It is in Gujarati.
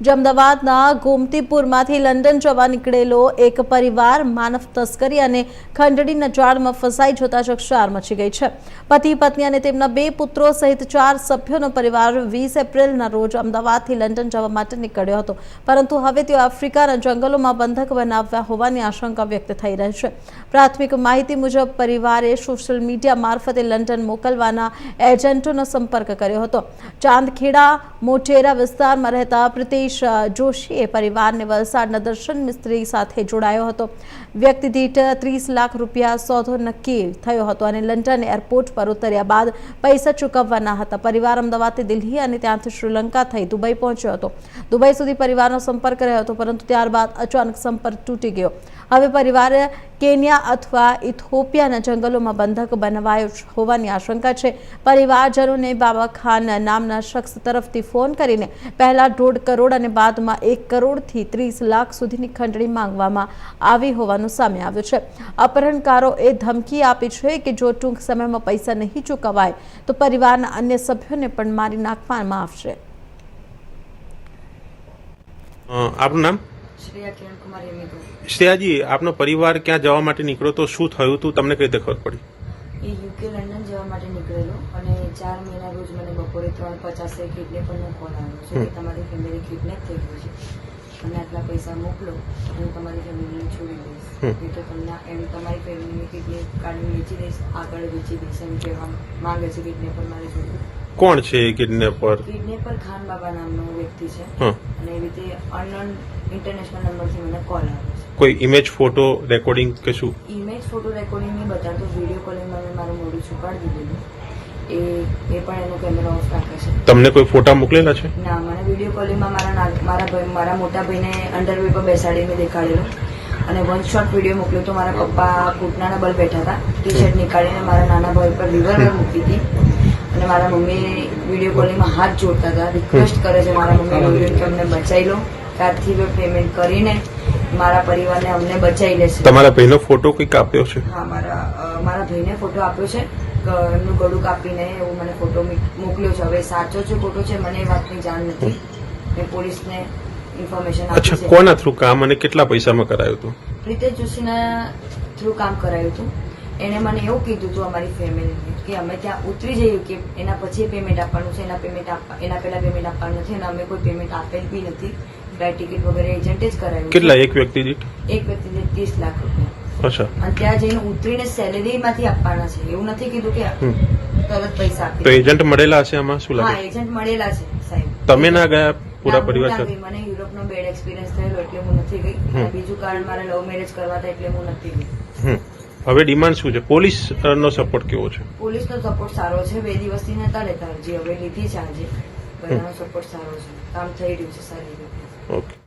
જે અમદાવાદના ગોમતીપુરમાંથી લંડન જવા નીકળેલો એક પરિવાર માનવ તસ્કરી અને ખંડણીના જાળમાં ફસાઈ જતા ચકચાર મચી ગઈ છે। પતિ પત્ની અને તેમના 2 પુત્રો સહિત 4 સભ્યોનો પરિવાર 20 એપ્રિલના રોજ અમદાવાદથી લંડન જવા માટે નીકળ્યો હતો, પરંતુ હવે તેઓ આફ્રિકાના જંગલોમાં બંધક બનાવ્યા હોવાની આશંકા વ્યક્ત થઈ રહી છે। પ્રાથમિક માહિતી મુજબ પરિવારે સોશિયલ મીડિયા મારફતે લંડન મોકલવાના એજન્ટોનો સંપર્ક કર્યો હતો। ચાંદખેડા મોટેરા વિસ્તારમાં રહેતા પ્રીતેશ જોશીએ પરિવારને વલસાડના દર્શન મિસ્ત્રી સાથે જોડાયો હતો। વ્યક્તિ દીઠ 30 લાખ રૂપિયા સોદો નક્કી થયો હતો અને લંડન એરપોર્ટ પર ઉતર્યા બાદ પૈસા ચૂકવવાના હતા। પરિવાર અમદાવાદથી દિલ્હી અને ત્યાંથી શ્રીલંકા થઈ દુબઈ પહોંચ્યો હતો। દુબઈ સુધી પરિવારનો સંપર્ક રહ્યો હતો, પરંતુ ત્યારબાદ અચાનક સંપર્ક તૂટી ગયો। હવે પરિવાર કેન્યા અથવા ઇથોપિયાના જંગલોમાં બંધક બનાવાયો હોવાની આશંકા છે। પરિવારજનોને બાબા ખાન નામના શખ્સ તરફથી ફોન કરીને પહેલા 1.5 કરોડ અને બાદમાં 1 કરોડથી 30 લાખ સુધીની ખંડણી માંગવામાં આવી હોવાનું સામે આવ્યું છે। અપહરણકારોએ ધમકી આપી છે કે જો ટૂંક સમયમાં પૈસા નહીં ચૂકવાય તો પરિવારના અન્ય સભ્યોને પણ મારી નાખવામાં આવશે। આપનું નામ? શ્રેયા जी, आपनो परिवार क्या जवा माटे निकळ्यो तो शुं थयुं हतुं, तमने कई રીતે ખબર પડી? એ યુકે લંડન જવા માટે નીકળેલો અને 4 મહિના રોજ મને બપોરે 3:50 કિડનેપરનો કોલ આવ્યો છે કે તમારી ફેમિલી કિડનેપ થઈ ગઈ છે અને આટલા પૈસા મોકલો તો હું તમારી ફેમિલીને છોડી દઈશ, નહીં તો તમને એમ તમારી ફેમિલીની કિડનેપ કાર્ડ વેચી દઈશ, આગળ વેચી દઈશ એમ કહેવા માંગે છે કિડનેપર મારી જોડે। કોણ છે કિડનેપર? કિડનેપર ખાન બાબા નામનો વ્યક્તિ છે અને એવી રીતે અનનોન ઇન્ટરનેશનલ નંબરથી મને કોલ આવ્યો છે। કોઈ ઇમેજ ફોટો રેકોર્ડિંગ કે શું? ઇમેજ ફોટો રેકોર્ડિંગ નહીં બતાવતો, વિડીયો કોલિંગમાં મેં મારું મોઢું છુપાડી દીધેલું, એ પણ એનો કેમેરા ઓફ રાખે છે। તમને કોઈ ફોટા મોકલેલા છે? ના, મને વિડીયો કોલિંગમાં મારા મોટા ભાઈને અંડરવે પર બેસાડીને દેખાડેલો અને 1 શોટ વિડીયો મોકલ્યો તો મારા પપ્પા ઘૂંટણાના બળ બેઠા હતા, ટી શર્ટ નીકાળીને મારા નાના ભાઈ પર રિવોલ્વર મૂકી હતી અને મારા મમ્મી વિડીયો કોલિંગમાં હાથ જોડતા હતા, રિક્વેસ્ટ કરે છે મારા મમ્મી કે અમને બચાવી લો, ત્યારથી પેમેન્ટ કરીને મારા પરિવારને અમને બચાવી લેશે। તમારા ભાઈનો ફોટો કંઈક આપ્યો છે? હા, મારા ભાઈને ફોટો આપ્યો છે, એમનું ગળું કાપીને એવું મને ફોટો મોકલ્યો છે। હવે સાચો છે ખોટો છે મને એ વાતની જાણ નથી, મેં પોલીસને ઇન્ફોર્મેશન આપી છે। અચ્છા, કોના થ્રુ કામ અને કેટલા પૈસામાં કરાયું હતું? પ્રીતેશ જોશીના થ્રુ કામ કરાયું હતું। એને મને એવું કીધું હતું અમારી ફેમિલીને કે અમે ત્યાં ઉતરી જઈએ કે એના પછી પેમેન્ટ આપવાનું છે, એના પહેલા પેમેન્ટ આપવાનું નથી અને અમે કોઈ પેમેન્ટ આપેલ બી નથી, ફ્લાઇટ ટિકિટ વગેરે એજન્ટે જ કરાયું। કેટલા એક વ્યક્તિ દીઠ? એક વ્યક્તિ દીઠ 30 લાખ રૂપિયા। અચ્છા, અને ત્યાં જઈને ઉતરીને સેલેરીમાંથી આપવાના છે, એવું નથી કીધું કે તરત પૈસા આપી। તો એજન્ટ મળેલા છે આમાં? શું લાગે? હા, એજન્ટ મળેલા છે સાહેબ। તમે ના ગયા પૂરા પરિવાર સાથે? મને યુરોપનો બેડ એક્સપિરિયન્સ થયેલો એટલે હું નથી ગઈ, બીજું કારણ મારે લવ મેરેજ કરવા હતા એટલે હું નથી ગઈ। હવે ડિમાન્ડ શું છે? પોલીસ નો સપોર્ટ કેવો છે? પોલીસનો સપોર્ટ સારો છે, 2 દિવસથી નતા રહેતા, જે હવે લીધી છે આજે, બધાનો સપોર્ટ સારો છે, કામ થઈ રહ્યું છે સારી રીતે। ઓકે।